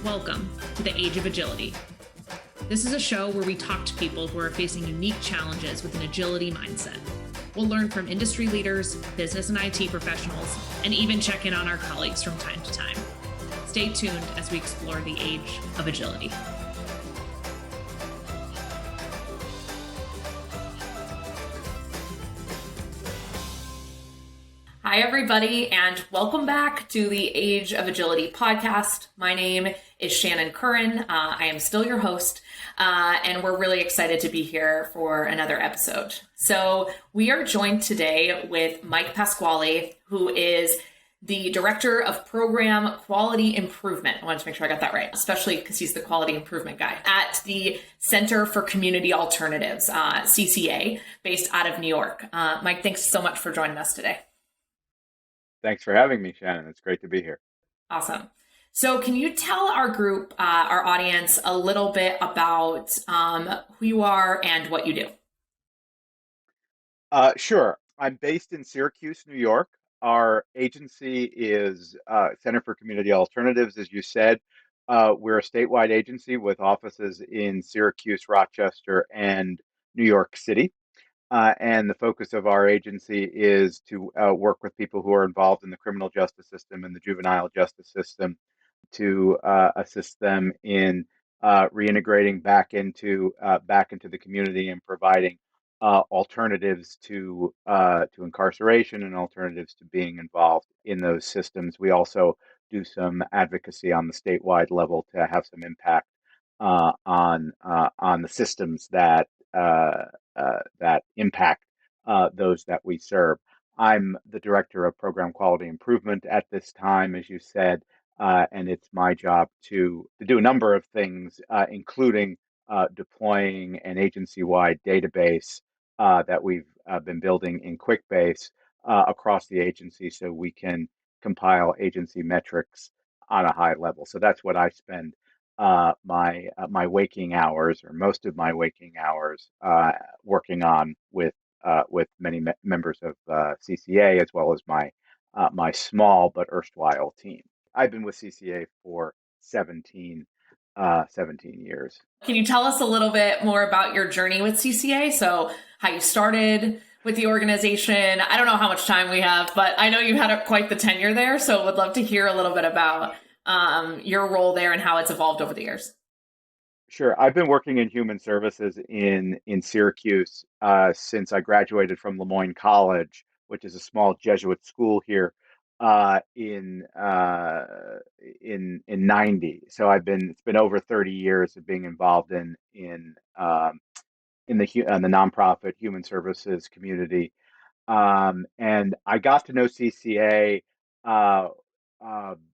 Welcome to the Age of Agility. This is a show where we talk to people who are facing unique challenges with an agility mindset. We'll learn from industry leaders, business and IT professionals, and even check in on our colleagues from time to time. Stay tuned as we explore the age of agility. Hi, everybody, and welcome back to the Age of Agility podcast. My name is Shannon Curran. I am still your host, and we're really excited to be here for another episode. So we are joined today with Mike Pasquale, who is the Director of Program Quality Improvement. I wanted to make sure I got that right, especially because he's the quality improvement guy at the Center for Community Alternatives, CCA, based out of New York. Mike, thanks so much for joining us today. Thanks for having me, Shannon. It's great to be here. Awesome. So can you tell our group, our audience, a little bit about who you are and what you do? Sure. I'm based in Syracuse, New York. Our agency is Center for Community Alternatives, as you said. We're a statewide agency with offices in Syracuse, Rochester, and New York City. And the focus of our agency is to work with people who are involved in the criminal justice system and the juvenile justice system to assist them in reintegrating back into the community and providing alternatives to incarceration and alternatives to being involved in those systems. We also do some advocacy on the statewide level to have some impact on the systems that impact those that we serve. I'm the Director of Program Quality Improvement at this time, as you said, and it's my job to do a number of things, including deploying an agency-wide database that we've been building in QuickBase across the agency so we can compile agency metrics on a high level. So that's what I spend my waking hours, or most of my waking hours, working on with many members of CCA, as well as my small but erstwhile team. I've been with CCA for 17 years. Can you tell us a little bit more about your journey with CCA? So how you started with the organization. I don't know how much time we have, but I know you've had quite the tenure there. So would love to hear a little bit about your role there and how it's evolved over the years. Sure. I've been working in human services in Syracuse since I graduated from Le Moyne College, which is a small Jesuit school here in '90. So it's been over 30 years of being involved in the nonprofit human services community, and I got to know CCA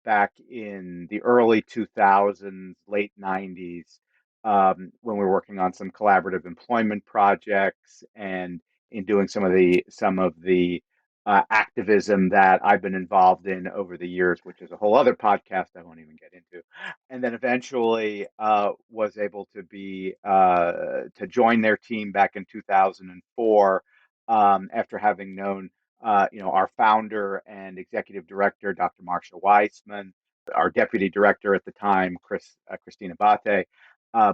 back in the early 2000s, late '90s, when we were working on some collaborative employment projects and in doing some of the activism that I've been involved in over the years, which is a whole other podcast I won't even get into. And then eventually was able to join their team back in 2004 after having known our founder and executive director, Dr. Marsha Weissman, our deputy director at the time, Christina Bate,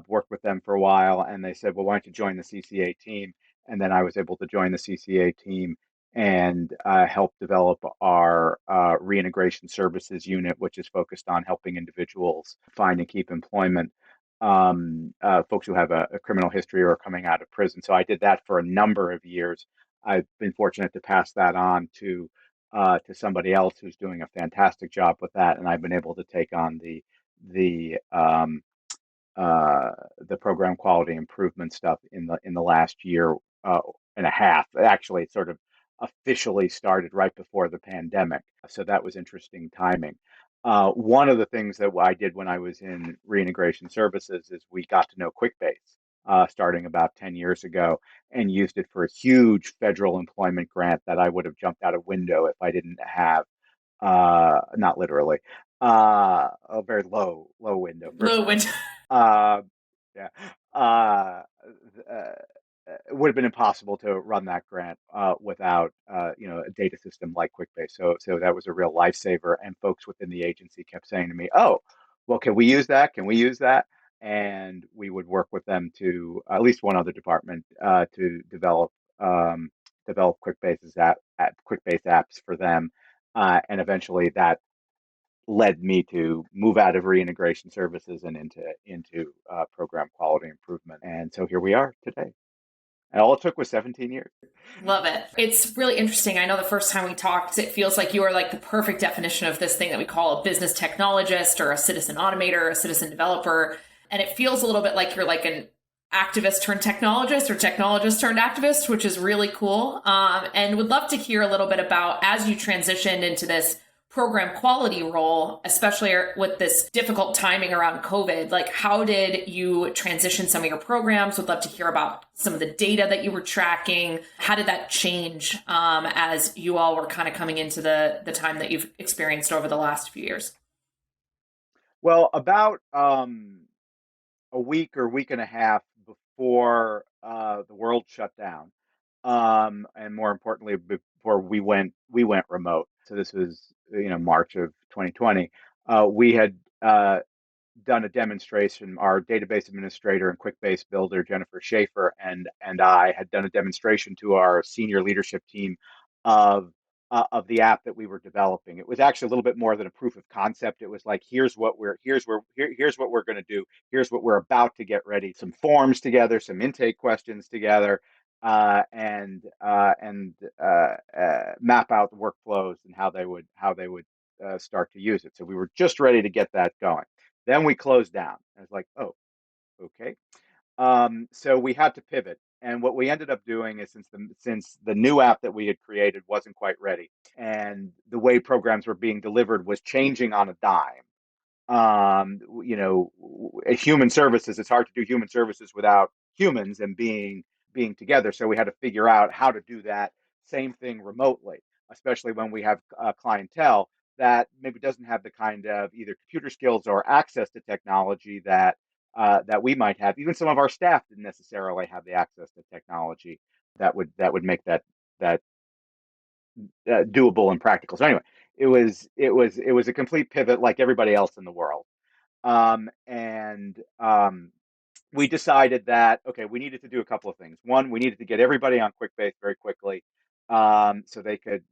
worked with them for a while, and they said, well, why don't you join the CCA team? And then I was able to join the CCA team and help develop our reintegration services unit, which is focused on helping individuals find and keep employment, folks who have a criminal history or are coming out of prison. So I did that for a number of years. I've been fortunate to pass that on to somebody else who's doing a fantastic job with that, and I've been able to take on the program quality improvement stuff in the last year and a half. Actually, it sort of officially started right before the pandemic, so that was interesting timing. One of the things that I did when I was in reintegration services is we got to know QuickBase starting about 10 years ago, and used it for a huge federal employment grant that I would have jumped out a window if I didn't have, not literally, a very low window. Low window. Yeah. It would have been impossible to run that grant without a data system like QuickBase. So that was a real lifesaver. And folks within the agency kept saying to me, "Oh, well, can we use that? Can we use that? And we would work with them to at least one other department to um, develop QuickBase apps for them, and eventually that led me to move out of reintegration services and into program quality improvement. And so here we are today. And all it took was 17 years. Love it. It's really interesting. I know the first time we talked, it feels like you are like the perfect definition of this thing that we call a business technologist or a citizen automator, a citizen developer. And it feels a little bit like you're like an activist turned technologist or technologist turned activist, which is really cool. And would love to hear a little bit about as you transitioned into this program quality role, especially with this difficult timing around COVID, like how did you transition some of your programs? Would love to hear about some of the data that you were tracking. How did that change as you all were kind of coming into the time that you've experienced over the last few years? Well, about a week or week and a half before the world shut down, and more importantly, before we went remote. So this was March of 2020. We had done a demonstration. Our database administrator and QuickBase builder, Jennifer Schaefer, and I had done a demonstration to our senior leadership team of of the app that we were developing. It was actually a little bit more than a proof of concept. It was like, here's what we're going to do. Here's what we're about to get ready. Some forms together, some intake questions together, map out the workflows and how they would start to use it. So we were just ready to get that going. Then we closed down. I was like, oh, okay. So we had to pivot. And what we ended up doing is since the new app that we had created wasn't quite ready, and the way programs were being delivered was changing on a dime. Human services, it's hard to do human services without humans and being together. So we had to figure out how to do that same thing remotely, especially when we have clientele that maybe doesn't have the kind of either computer skills or access to technology that we might have. Even some of our staff didn't necessarily have the access to technology that would make that doable and practical. So anyway, it was a complete pivot, like everybody else in the world. And We decided that, okay, we needed to do a couple of things. One, we needed to get everybody on QuickBase very quickly, so they could,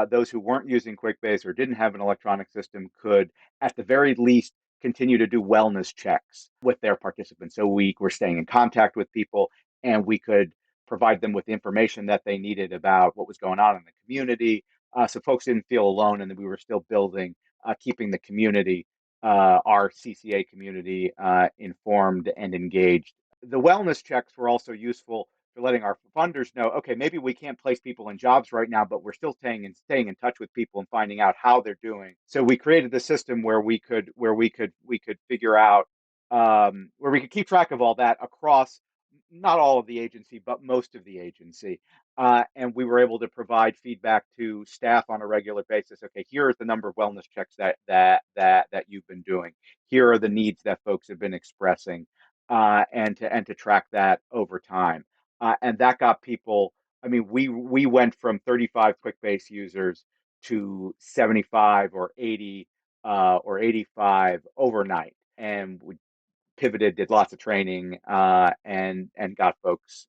those who weren't using QuickBase or didn't have an electronic system could, at the very least, continue to do wellness checks with their participants. So we were staying in contact with people, and we could provide them with information that they needed about what was going on in the community, so folks didn't feel alone, and that we were still building, keeping the community, our CCA community, informed and engaged. The wellness checks were also useful for letting our funders know, okay, maybe we can't place people in jobs right now, but we're still staying in touch with people and finding out how they're doing. So we created the system where we could figure out, where we could keep track of all that across not all of the agency, but most of the agency. And we were able to provide feedback to staff on a regular basis. Okay, here is the number of wellness checks that you've been doing. Here are the needs that folks have been expressing, and to track that over time. And that got people. I mean, we went from 35 QuickBase users to 75 or 80 or 85 overnight, and we pivoted, did lots of training, and got folks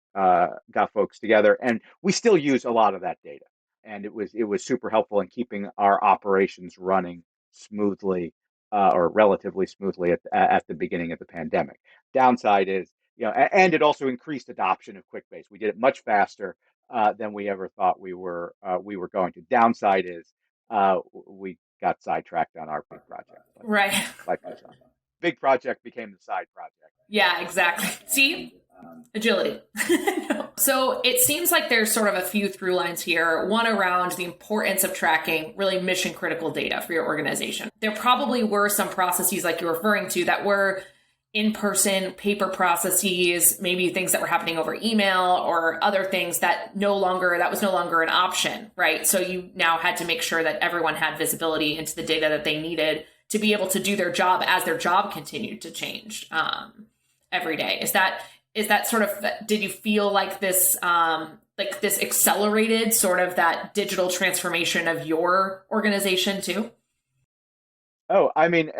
together. And we still use a lot of that data, and it was super helpful in keeping our operations running smoothly, or relatively smoothly at the beginning of the pandemic. Downside is, and it also increased adoption of QuickBase. We did it much faster than we ever thought we were going to. Downside is, we got sidetracked on our big project. Right. Life goes on. Big project became the side project. Yeah, exactly. See, agility. So it seems like there's sort of a few through lines here. One around the importance of tracking really mission critical data for your organization. There probably were some processes like you're referring to that were in-person paper processes, maybe things that were happening over email or other things that was no longer an option, right? So you now had to make sure that everyone had visibility into the data that they needed to be able to do their job as their job continued to change every day. Is that sort of, did you feel like this accelerated sort of that digital transformation of your organization too? Oh, I mean,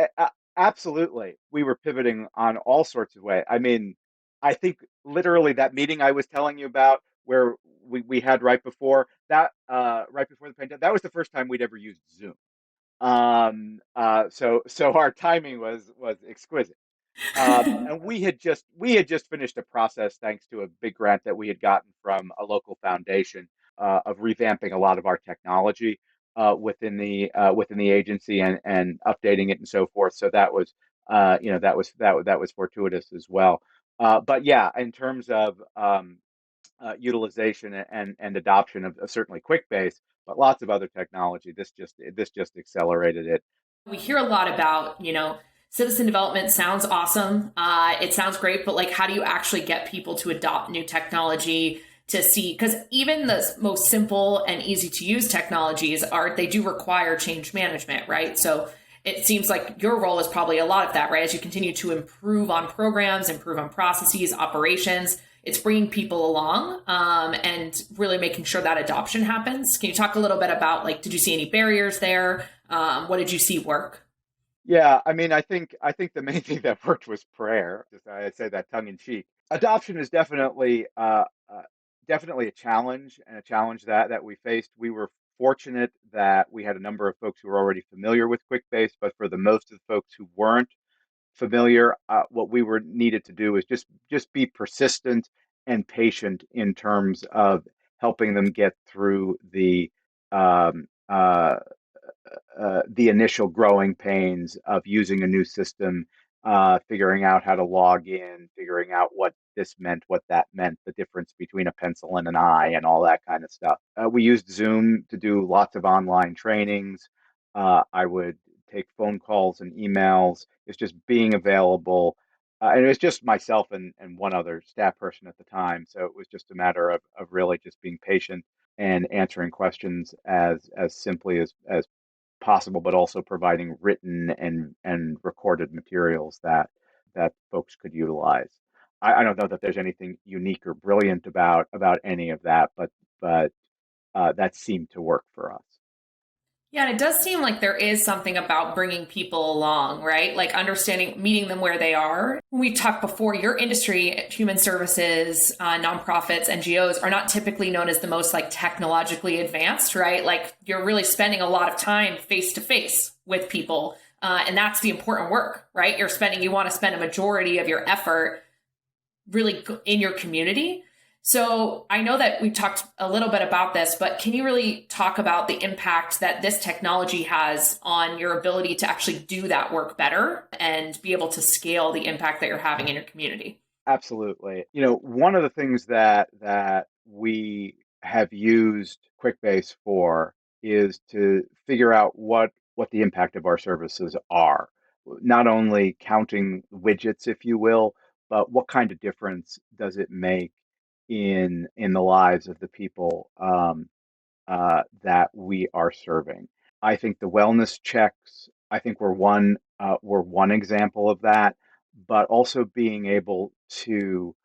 Absolutely. We were pivoting on all sorts of ways. I mean, I think literally that meeting I was telling you about where we had right before the pandemic, that was the first time we'd ever used Zoom. So our timing was exquisite. And we had just finished a process thanks to a big grant that we had gotten from a local foundation of revamping a lot of our technology within the agency and updating it and so forth. So that was that was fortuitous as well. But yeah, in terms of utilization and adoption of certainly QuickBase, but lots of other technology, this just accelerated it. We hear a lot about, citizen development sounds awesome. It sounds great, but like, how do you actually get people to adopt new technology to see? Because even the most simple and easy to use technologies they do require change management, right? So it seems like your role is probably a lot of that, right? As you continue to improve on programs, improve on processes, operations, it's bringing people along and really making sure that adoption happens. Can you talk a little bit about, like, did you see any barriers there? What did you see work? Yeah, I mean, I think the main thing that worked was prayer. Just I say that tongue in cheek. Adoption is definitely a challenge, and a challenge that we faced. We were fortunate that we had a number of folks who were already familiar with QuickBase, but for the most of the folks who weren't familiar, what we were needed to do is just be persistent and patient in terms of helping them get through um, uh, the initial growing pains of using a new system, figuring out how to log in, figuring out what this meant, what that meant, the difference between a pencil and an eye, and all that kind of stuff. We used Zoom to do lots of online trainings. I would take phone calls and emails. It's just being available. And it was just myself and one other staff person at the time. So it was just a matter of really just being patient and answering questions as simply as possible, but also providing written and recorded materials that folks could utilize. I don't know that there's anything unique or brilliant about any of that, but that seemed to work for us. Yeah, and it does seem like there is something about bringing people along, right? Like understanding, meeting them where they are. We talked before, your industry, human services, nonprofits, NGOs are not typically known as the most like technologically advanced, right? Like you're really spending a lot of time face to face with people. And that's the important work, right? You want to spend a majority of your effort really in your community. So I know that we talked a little bit about this, but can you really talk about the impact that this technology has on your ability to actually do that work better and be able to scale the impact that you're having in your community? Absolutely. One of the things that we have used QuickBase for is to figure out what the impact of our services are. Not only counting widgets, if you will, but what kind of difference does it make in the lives of the people that we are serving. I think the wellness checks, I think we're one example of that, but also being able to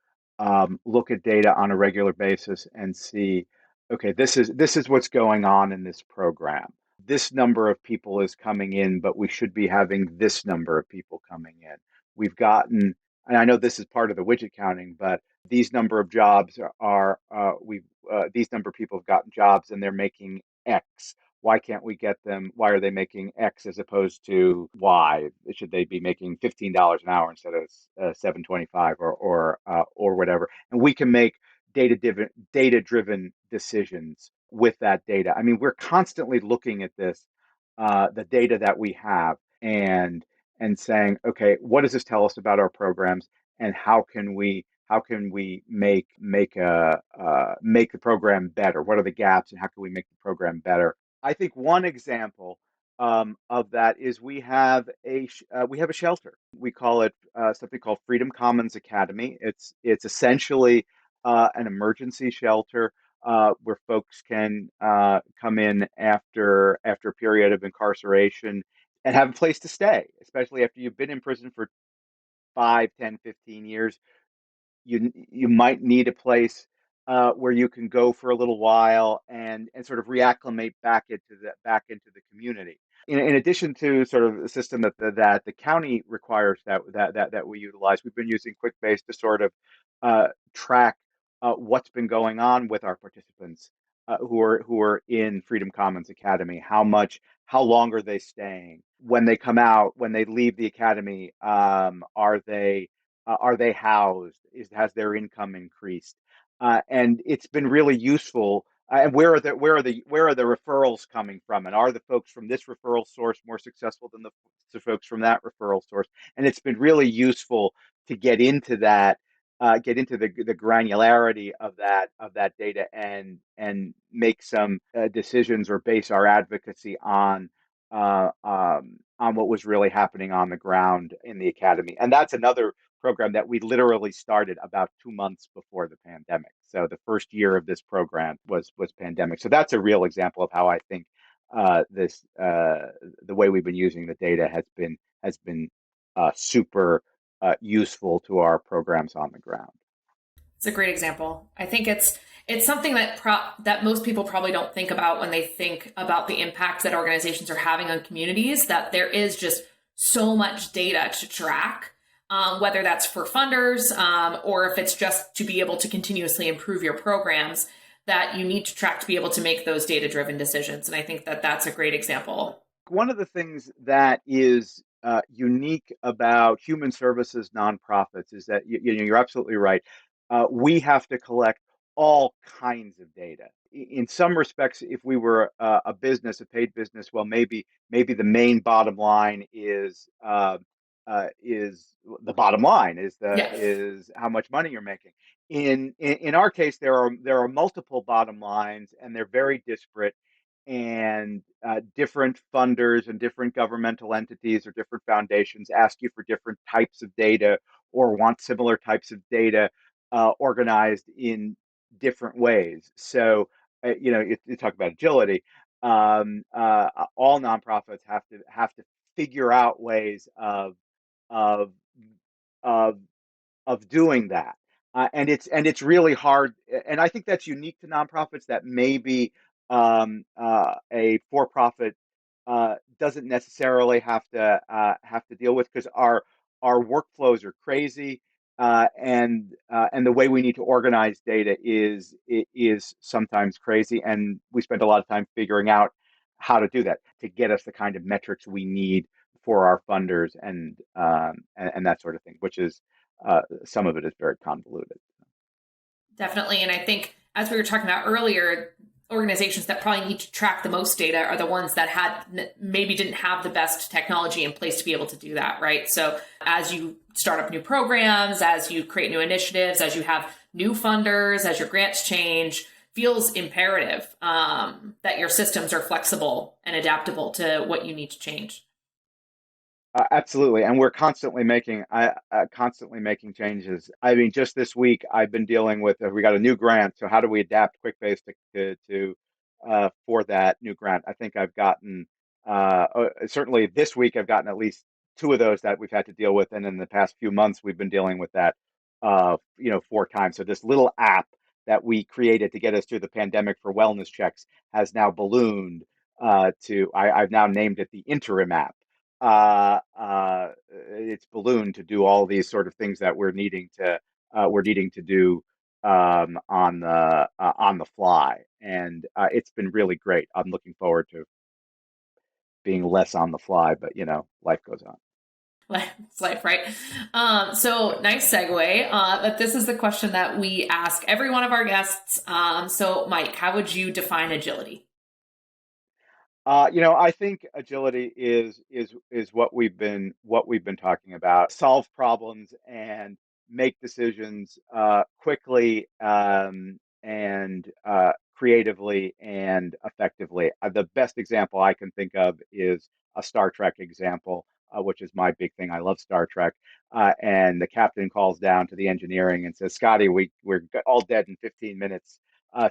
look at data on a regular basis and see, okay, this is what's going on in this program. This number of people is coming in, but we should be having this number of people coming in. We've gotten, and I know this is part of the widget counting, but these number of jobs are we've these number of people have gotten jobs and they're making X. Why can't we get them? Why are they making X as opposed to Y? Should they be making $15 an hour instead of 7.25 or whatever? And we can make data driven decisions with that data. I mean, we're constantly looking at this, the data that we have, and saying, okay, what does this tell us about our programs, and how can we make the program better? What are the gaps, and how can we make the program better? I think one example of that is we have a shelter. We call it something called Freedom Commons Academy. It's essentially an emergency shelter where folks can come in after a period of incarceration and have a place to stay, especially after you've been in prison for 5, 10, 15 years. You might need a place where you can go for a little while and sort of reacclimate back into the community. In addition to sort of a system that the county requires that we utilize, we've been using QuickBase to sort of track what's been going on with our participants who are in Freedom Commons Academy. How long are they staying? When they come out, when they leave the academy, are they housed? Has their income increased? And it's been really useful. And where are the referrals coming from? And are the folks from this referral source more successful than the folks from that referral source? And it's been really useful to get into that, get into the granularity of that data and make some decisions or base our advocacy on what was really happening on the ground in the academy. And that's another program that we literally started about 2 months before the pandemic. So the first year of this program was pandemic. So that's a real example of how I think this the way we've been using the data has been super useful to our programs on the ground. It's a great example. I think it's something that that most people probably don't think about when they think about the impact that organizations are having on communities. That there is just so much data to track, whether that's for funders or if it's just to be able to continuously improve your programs. That you need to track to be able to make those data-driven decisions. And I think that that's a great example. One of the things that is unique about human services nonprofits is that you're absolutely right. We have to collect all kinds of data. In some respects, if we were a business, a paid business, well, maybe the main bottom line is the bottom line Yeah. is how much money you're making. In our case, there are multiple bottom lines, and they're very disparate, and different funders and different governmental entities or different foundations ask you for different types of data or want similar types of data organized in different ways. So, you talk about agility. All nonprofits have to figure out ways of of of doing that. And it's really hard, and I think that's unique to nonprofits that maybe a for-profit doesn't necessarily have to deal with, because our workflows are crazy, and the way we need to organize data is sometimes crazy, and we spend a lot of time figuring out how to do that to get us the kind of metrics we need for our funders and that sort of thing, which is some of it is very convoluted. Definitely. And I think, as we were talking about earlier, organizations that probably need to track the most data are the ones that maybe didn't have the best technology in place to be able to do that, right? So as you start up new programs, as you create new initiatives, as you have new funders, as your grants change, feels imperative that your systems are flexible and adaptable to what you need to change. Absolutely, and we're constantly making changes. I mean, just this week, I've been dealing with we got a new grant. So how do we adapt QuickBase to for that new grant? I think I've gotten certainly this week I've gotten at least two of those that we've had to deal with, and in the past few months we've been dealing with that 4 times. So this little app that we created to get us through the pandemic for wellness checks has now ballooned I've now named it the interim app. It's ballooned to do all these sort of things that we're needing to do on the fly, and it's been really great. I'm looking forward to being less on the fly, but life goes on. It's life, right? So nice segue. But this is the question that we ask every one of our guests. So Mike, how would you define agility? I think agility is what we've been talking about. Solve problems and make decisions quickly, and creatively and effectively. The best example I can think of is a Star Trek example, which is my big thing. I love Star Trek, and the captain calls down to the engineering and says, "Scotty, we're all dead in 15 minutes,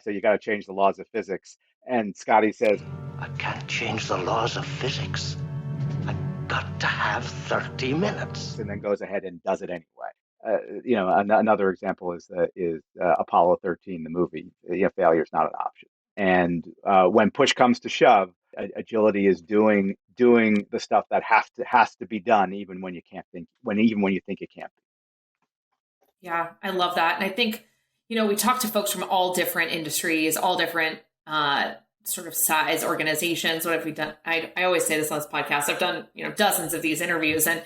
so you got to change the laws of physics." And Scotty says, I can't change the laws of physics. I got to have 30 minutes. and then goes ahead and does it anyway. Another example is Apollo 13, the movie. Failure is not an option. And when push comes to shove, agility is doing doing the stuff that has to be done, even when you can't think, even when you think it can't be. Yeah, I love that. And I think, we talk to folks from all different industries, all different sort of size organizations. What have we done? I always say this on this podcast. I've done, dozens of these interviews. And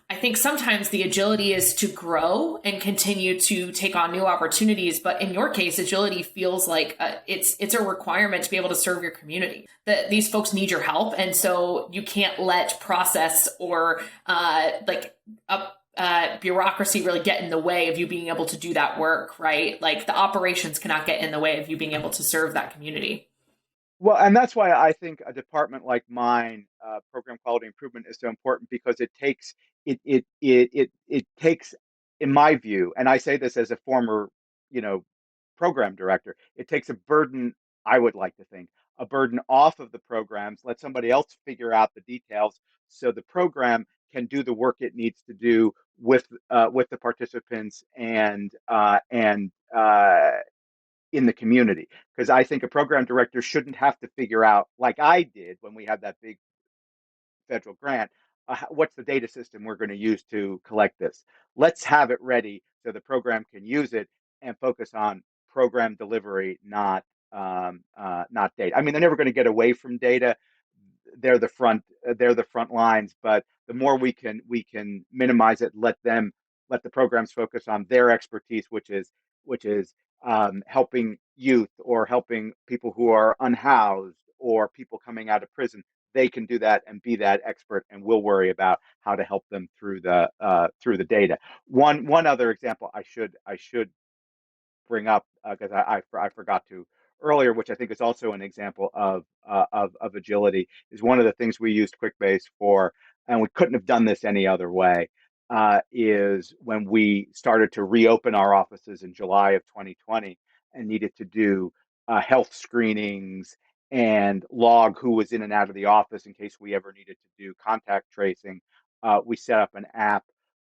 I think sometimes the agility is to grow and continue to take on new opportunities. But in your case, agility feels like it's a requirement to be able to serve your community. That these folks need your help. And so you can't let process or bureaucracy really get in the way of you being able to do that work, right? Like the operations cannot get in the way of you being able to serve that community. Well, and that's why I think a department like mine, program quality improvement, is so important, because it takes, in my view, and I say this as a former, you know, program director, it takes a burden. I would like to think a burden off of the programs, let somebody else figure out the details, so the program can do the work it needs to do with the participants and in the community. Because I think a program director shouldn't have to figure out, like I did when we had that big federal grant, what's the data system we're going to use to collect this. Let's have it ready so the program can use it and focus on program delivery, not data. I mean, they're never going to get away from data. They're the front lines, but the more we can minimize it, let the programs focus on their expertise, which is helping youth or helping people who are unhoused or people coming out of prison. They can do that and be that expert, and we'll worry about how to help them through the data. One other example I should bring up, because I forgot to earlier, which I think is also an example of agility, is one of the things we used QuickBase for, and we couldn't have done this any other way. Is when we started to reopen our offices in July of 2020 and needed to do health screenings and log who was in and out of the office in case we ever needed to do contact tracing. We set up an app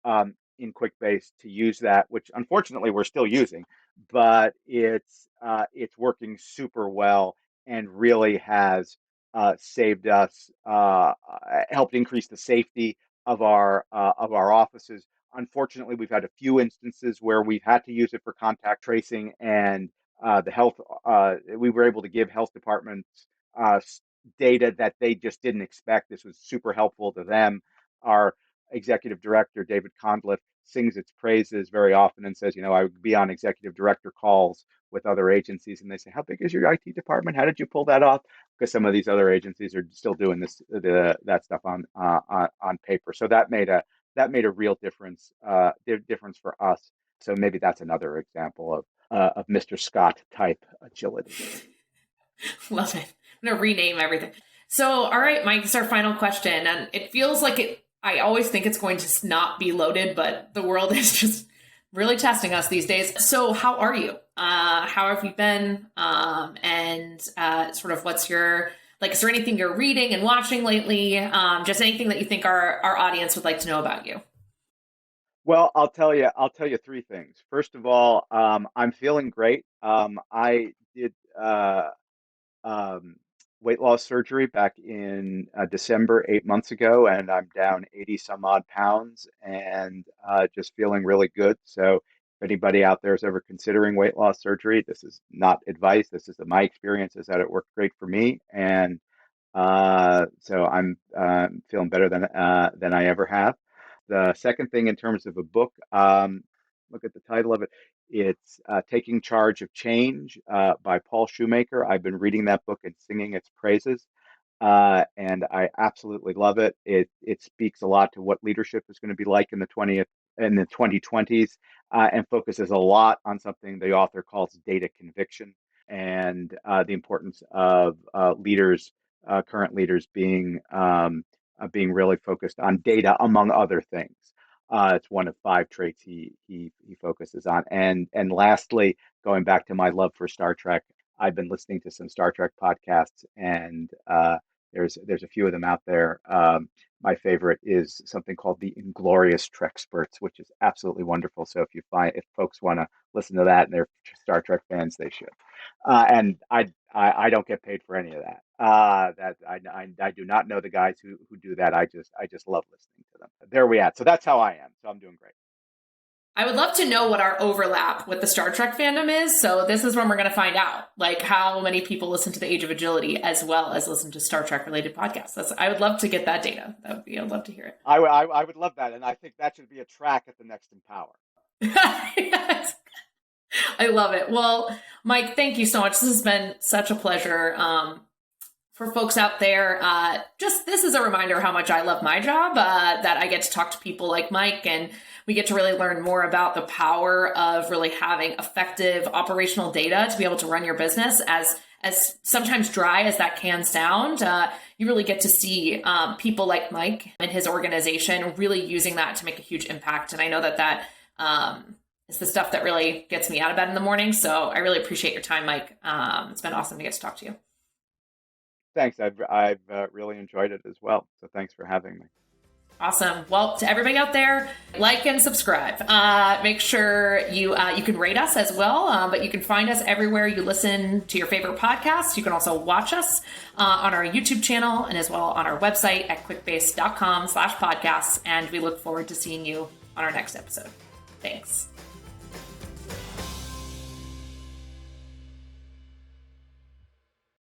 in QuickBase to use that, which unfortunately we're still using, but it's working super well and really has saved us, helped increase the safety of our offices. Unfortunately, we've had a few instances where we've had to use it for contact tracing, and the health we were able to give health departments uh, data that they just didn't expect. This was super helpful to them. Our executive director, David Condliffe, sings its praises very often and says, I would be on executive director calls with other agencies, and they say, "How big is your IT department? How did you pull that off?" Because some of these other agencies are still doing that stuff on paper. So that made a real difference for us. So maybe that's another example of Mr. Scott type agility. Love it. I'm going to rename everything. So, all right, Mike, this is our final question. And it feels like I always think it's going to not be loaded, but the world is just really testing us these days. So how are you? How have you been? And sort of what's your, is there anything you're reading and watching lately? Just anything that you think our audience would like to know about you? Well, I'll tell you three things. First of all, I'm feeling great. I did um, weight loss surgery back in December, 8 months ago, and I'm down 80 some odd pounds and just feeling really good. So if anybody out there is ever considering weight loss surgery, this is not advice. This is my experience, is that it worked great for me. And so I'm feeling better than I ever have. The second thing, in terms of a book, look at the title of it. It's Taking Charge of Change by Paul Shoemaker. I've been reading that book and singing its praises, and I absolutely love it. It speaks a lot to what leadership is going to be like in the 2020s, and focuses a lot on something the author calls data conviction, and the importance of current leaders being really focused on data, among other things. It's one of five traits he focuses on. And lastly, going back to my love for Star Trek, I've been listening to some Star Trek podcasts, and there's a few of them out there. My favorite is something called the Inglorious Trek Spurts, which is absolutely wonderful. So if folks want to listen to that and they're Star Trek fans, they should. And I don't get paid for any of that. That I do not know the guys who do that. I just love listening to them. There we at. So that's how I am. So I'm doing great. I would love to know what our overlap with the Star Trek fandom is. So this is when we're going to find out, like how many people listen to the Age of Agility as well as listen to Star Trek related podcasts. I would love to get that data. I'd love to hear it. I would love that. And I think that should be a track at the next Empower. Yes. I love it. Well, Mike, thank you so much. This has been such a pleasure. For folks out there, just this is a reminder how much I love my job, that I get to talk to people like Mike, and we get to really learn more about the power of really having effective operational data to be able to run your business. As sometimes dry as that can sound, you really get to see people like Mike and his organization really using that to make a huge impact. And I know that is the stuff that really gets me out of bed in the morning. So I really appreciate your time, Mike. It's been awesome to get to talk to you. Thanks. I've really enjoyed it as well. So thanks for having me. Awesome. Well, to everybody out there, like and subscribe. Make sure you can rate us as well, but you can find us everywhere you listen to your favorite podcasts. You can also watch us on our YouTube channel and as well on our website at quickbase.com/podcasts. And we look forward to seeing you on our next episode. Thanks.